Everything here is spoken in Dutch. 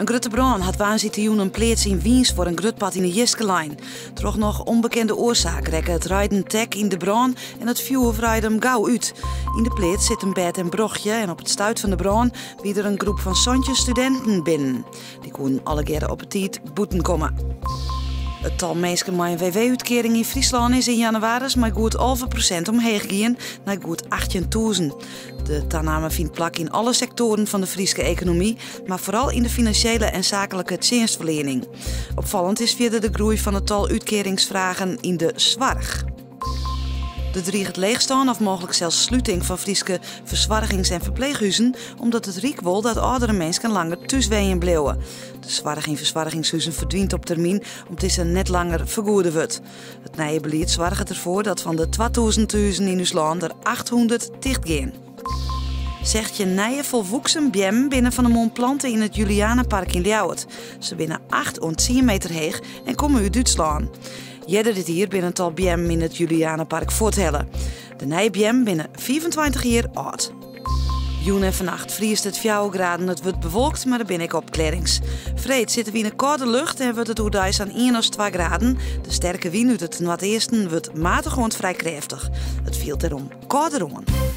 Een grote brand had woensdag een plaats in Wiens voor een grutpad in de Jiskelijn. Troch nog onbekende oorzaak rekken het rijden tek in de brand en het vuur vrijde hem gauw uit. In de plaats zit een bed en brochtje en op het stuit van de brand wie er een groep van zoontjes studenten binnen. Die konden alle keren op het tijd boeten komen. Het tal mensen met een WW-uitkering in Friesland is in januari maar goed 11% omheen gegaan naar goed 18.000. De toename vindt plak in alle sectoren van de Friese economie, maar vooral in de financiële en zakelijke dienstverlening. Opvallend is verder de groei van het tal uitkeringsvragen in de zorg. De dreigt leegstaan of mogelijk zelfs sluiting van Friese verzorgings- en verpleeghuizen, omdat het Rijk wil dat oudere mensen langer thuiswezen blijven. De zorg in verzorgingshuizen verdwijnt op termijn, omdat ze net langer vergoeden wordt. Het nieuwe beleid zorgt ervoor dat van de 2000 huizen in ons land er 800 dichtgaan. Zegt je nieuwe volwoeksen bjem binnen van de mondplanten in het Julianenpark in Ljouwert. Ze binnen 8 en 10 meter hoog en komen uit Duitsland. Jeder dit hier binnen het al bjem in het Julianenpark voortellen. De nieuwe bjem binnen 25 jaar oud. Joen en vannacht vriest het 4 graden, het wordt bewolkt, maar er ben ik opklarings. Vreed zitten we in een koude lucht en wordt het oerdijs aan 1 of 2 graden. De sterke wind uit het noordesten wordt matig en vrij krachtig. Het viel erom kouder aan.